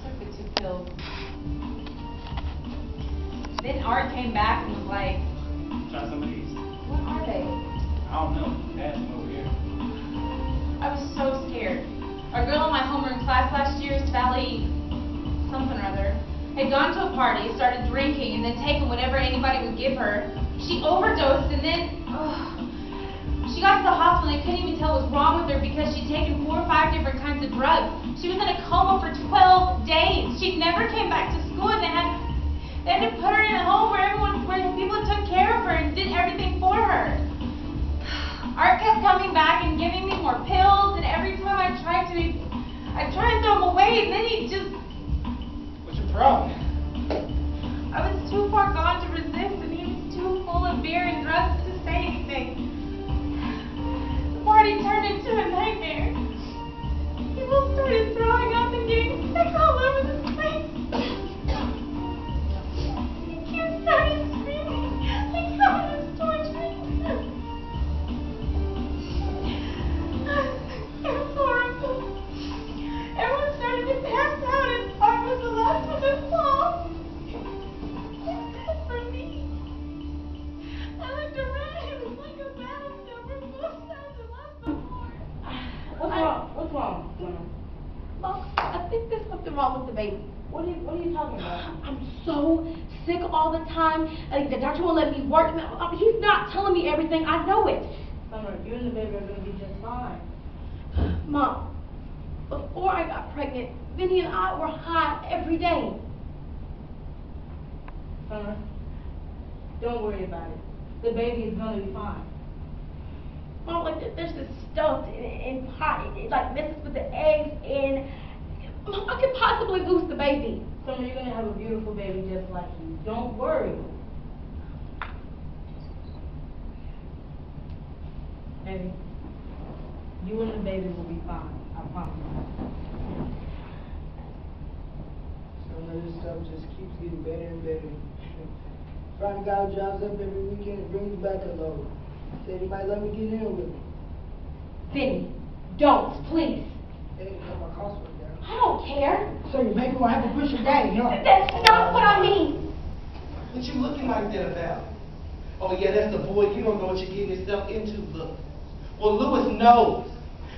took the 2 pills. Then Art came back and was like, try some of these. what are they? I don't know. Pass them over here. I was so scared. Our girl in my homeroom class last year, Sally something or other, had gone to a party, started drinking, and then taken whatever anybody would give her. She overdosed, and then she got to the hospital and they couldn't even tell what was wrong with her because she'd taken 4 or 5 different kinds of drugs. She was in a coma for 12 days. She never came back to school, and they had to put her in a home where people took care of her and did everything for her. Art kept coming back and giving me more pills, and every time I'd try and throw them away, and then he just... What's your problem? I was too far gone to resist, and he was too full of beer and drugs to say anything. The party turned into a nightmare. People started throwing up and getting sick all over the place. Kids started screaming like someone was torturing them. It was horrible. Everyone started to pass out, and Art was the last one to fall. Except for me. I looked around, it was like a battlefield where both sides had lost the war. What's wrong? Mom, I think there's something wrong with the baby. What are you talking about? I'm so sick all the time. Like, the doctor won't let me work. He's not telling me everything. I know it. Summer, you and the baby are going to be just fine. Mom, before I got pregnant, Vinny and I were high every day. Summer, don't worry about it. The baby is going to be fine. Mom, like, there's this stuff in pot. It like messes with the eggs, and Mom, I could possibly lose the baby. Summer, you're going to have a beautiful baby just like you. Don't worry. Baby, you and the baby will be fine. I promise. Some of this stuff just keeps getting better and better. Friday guy drives up every weekend and brings back a load. Said he might let me get in with him. Vinny, don't, please. Hey, got my cost went down. I don't care. So you make me want to have to push your daddy, huh? That's not what I mean. What you looking like that about? Oh yeah, that's the boy. You don't know what you're getting yourself into, look. Well, Lewis knows.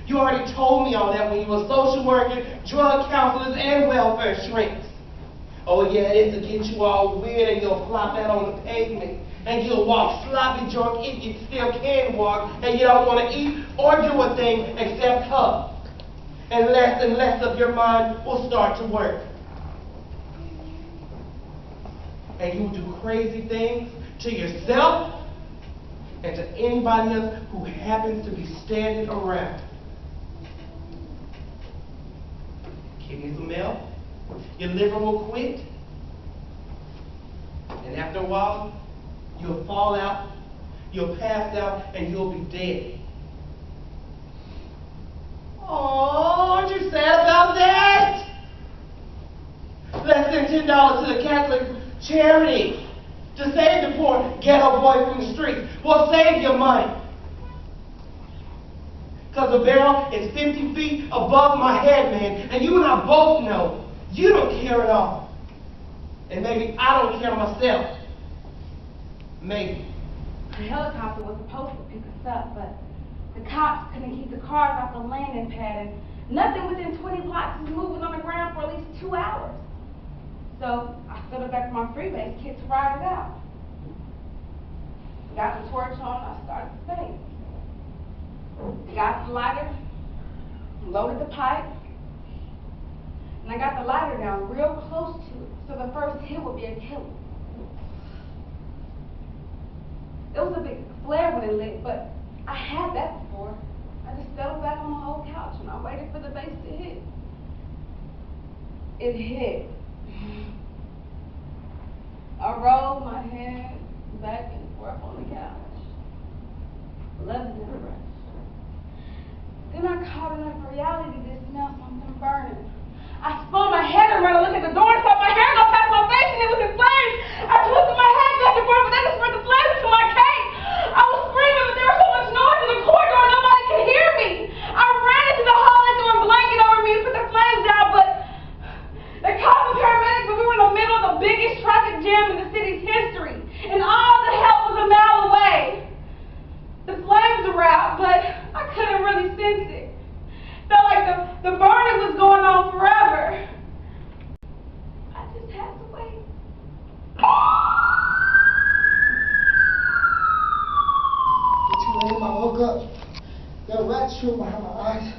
You already told me all that when you were a social worker, drug counselors, and welfare shrinks. Oh yeah, it's to get you all weird and you'll flop out on the pavement. And you'll walk sloppy drunk if you still can walk, and you don't want to eat or do a thing except hug. And less of your mind will start to work. And you will do crazy things to yourself and to anybody else who happens to be standing around. Kidneys will melt, your liver will quit, and after a while, you'll fall out, you'll pass out, and you'll be dead. Oh, aren't you sad about that? Let's send $10 to the Catholic charity to save the poor ghetto boy from the streets. We'll save your money. Because the barrel is 50 feet above my head, man, and you and I both know you don't care at all. And maybe I don't care myself. Maybe. The helicopter was supposed to pick us up, but the cops couldn't keep the cars off the landing pad, and nothing within 20 blocks was moving on the ground for at least 2 hours. So I stood up back to my freebase kit to ride it out. Got the torch on, I started to sing. Got the lighter, loaded the pipe, and I got the lighter down real close to it, so the first hit would be a killer. It was a big flare when it lit, but I had that before. I just settled back on the whole couch and I waited for the bass to hit. It hit. I rolled my head back and forth on the couch. Loving the rush. Then I caught enough reality to smell something burning. I spun my head around and looked at the door and saw my hair go past my face and it was in flames. I twisted my head back and forth, but then it spread the flames to my cape. I was screaming, but there was so much noise in the corridor, nobody could hear me. I ran into the hall and threw a blanket over me to put the flames out, but the up. There were rats chewing behind my eyes.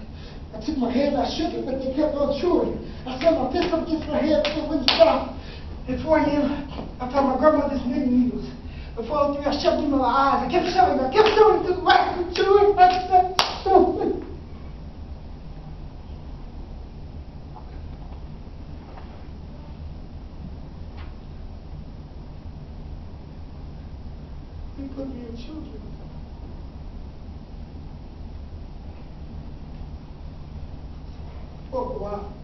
I took my hand, I shook it, but they kept on chewing. I set my fist up against my head, but it wouldn't stop. At 4 a.m., I found my grandmother's knitting needles. At 4:03, I shoved them in my eyes. I kept shoving until the rats were chewing. I said, They put me in children. For a while.